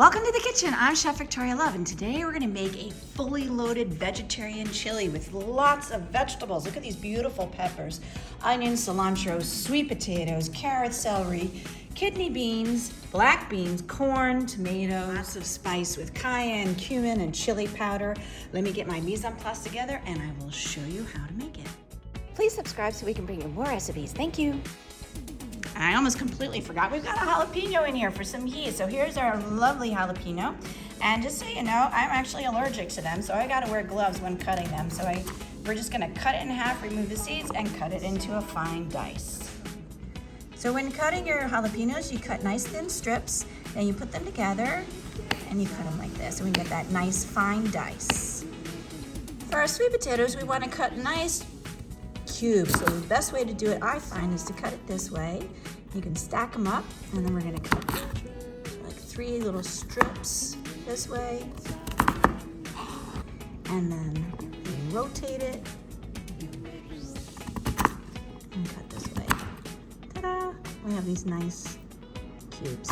Welcome to the kitchen. I'm Chef Victoria Love, and today we're gonna make a fully loaded vegetarian chili with lots of vegetables. Look at these beautiful peppers, onions, cilantro, sweet potatoes, carrots, celery, kidney beans, black beans, corn, tomatoes, lots of spice with cayenne, cumin, and chili powder. Let me get my mise en place together and I will show you how to make it. Please subscribe so we can bring you more recipes. Thank you. I almost completely forgot. We've got a jalapeno in here for some heat. So here's our lovely jalapeno. And just so you know, I'm actually allergic to them, so I gotta wear gloves when cutting them. So we're just gonna cut it in half, remove the seeds, and cut it into a fine dice. So when cutting your jalapenos, you cut nice thin strips, then you put them together, and you cut them like this, and we get that nice fine dice. For our sweet potatoes, we wanna cut nice cubes. So the best way to do it, I find, is to cut it this way. You can stack them up, and then we're gonna cut like 3 little strips this way. And then we rotate it and cut this way. Ta-da! We have these nice cubes.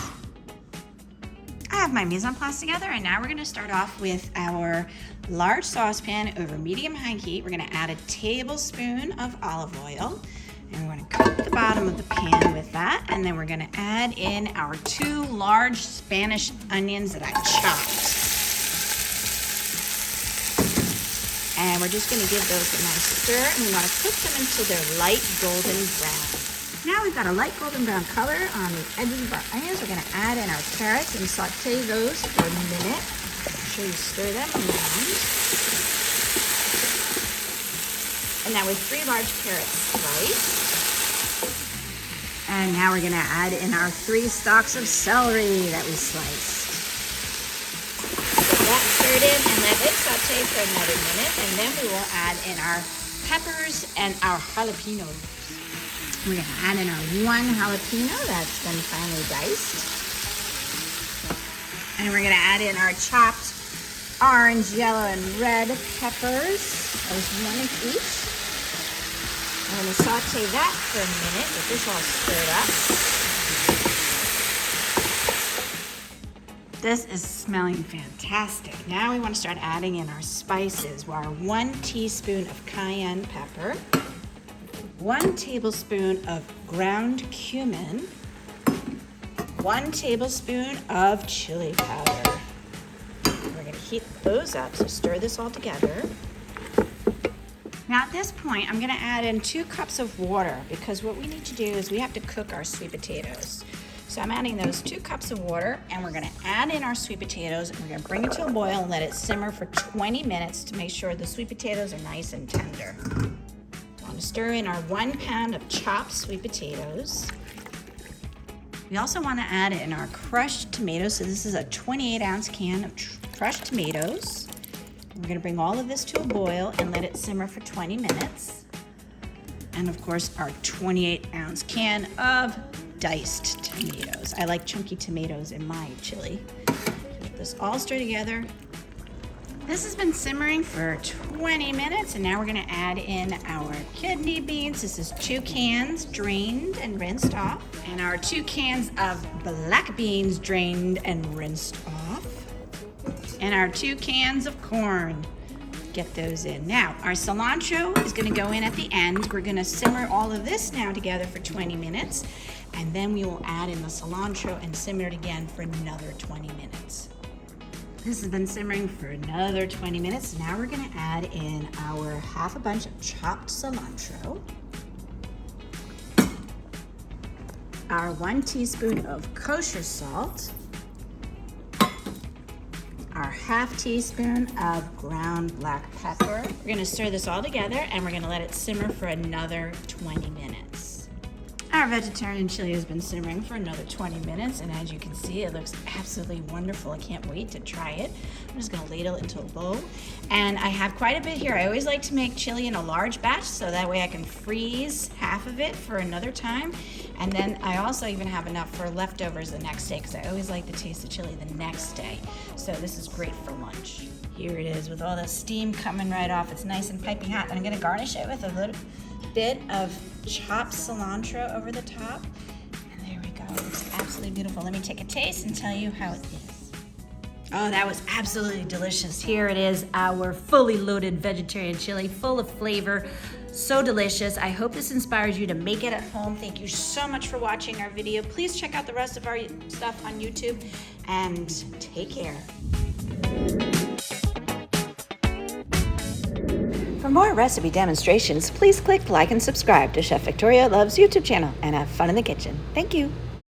I have my mise en place together, and now we're gonna start off with our large saucepan over medium-high heat. We're gonna add a tablespoon of olive oil, and we're gonna coat the bottom of the pan with that, and then we're gonna add in our 2 large Spanish onions that I chopped. And we're just gonna give those a nice stir, and we wanna cook them until they're light golden brown. Now we've got a light golden brown color on the edges of our onions. We're gonna add in our carrots and saute those for a minute. Make sure you stir them around. And now with 3 large carrots sliced. And now we're gonna add in our 3 stalks of celery that we sliced. Get that stirred in and let it saute for another minute. And then we will add in our peppers and our jalapenos. We're gonna add in our 1 jalapeno that's been finely diced. And we're gonna add in our chopped orange, yellow, and red peppers. There's 1 of each. I'm gonna saute that for a minute, get this all stirred up. This is smelling fantastic. Now we wanna start adding in our spices. Our 1 teaspoon of cayenne pepper, 1 tablespoon of ground cumin, 1 tablespoon of chili powder. We're gonna heat those up, so stir this all together. Now at this point, I'm gonna add in 2 cups of water, because what we need to do is we have to cook our sweet potatoes. So I'm adding those 2 cups of water, and we're gonna add in our sweet potatoes, and we're gonna bring it to a boil and let it simmer for 20 minutes to make sure the sweet potatoes are nice and tender. Stir in our 1 pound of chopped sweet potatoes. We also want to add in our crushed tomatoes. So this is a 28-ounce can of crushed tomatoes. We're going to bring all of this to a boil and let it simmer for 20 minutes. And of course, our 28-ounce can of diced tomatoes. I like chunky tomatoes in my chili. Get this all stirred together. This has been simmering for 20 minutes, and now we're gonna add in our kidney beans. This is 2 cans drained and rinsed off, and our 2 cans of black beans drained and rinsed off, and our 2 cans of corn. Get those in. Now, our cilantro is gonna go in at the end. We're gonna simmer all of this now together for 20 minutes, and then we will add in the cilantro and simmer it again for another 20 minutes. This has been simmering for another 20 minutes. Now we're gonna add in our 1/2 bunch of chopped cilantro, our 1 teaspoon of kosher salt, our 1/2 teaspoon of ground black pepper. We're gonna stir this all together, and we're gonna let it simmer for another 20 minutes. Our vegetarian chili has been simmering for another 20 minutes, and as you can see, it looks absolutely wonderful. I can't wait to try it. I'm just gonna ladle it into a bowl. And I have quite a bit here. I always like to make chili in a large batch, so that way I can freeze half of it for another time. And then I also even have enough for leftovers the next day, because I always like the taste of chili the next day. So this is great for lunch. Here it is with all the steam coming right off. It's nice and piping hot. I'm gonna garnish it with a little bit of chopped cilantro over the top. And there we go. It looks absolutely beautiful. Let me take a taste and tell you how it is. Oh, that was absolutely delicious. Here it is, our fully loaded vegetarian chili, full of flavor. So delicious. I hope this inspires you to make it at home. Thank you so much for watching our video. Please check out the rest of our stuff on YouTube and take care. For more recipe demonstrations, please click like and subscribe to Chef Victoria Loves YouTube channel and have fun in the kitchen. Thank you.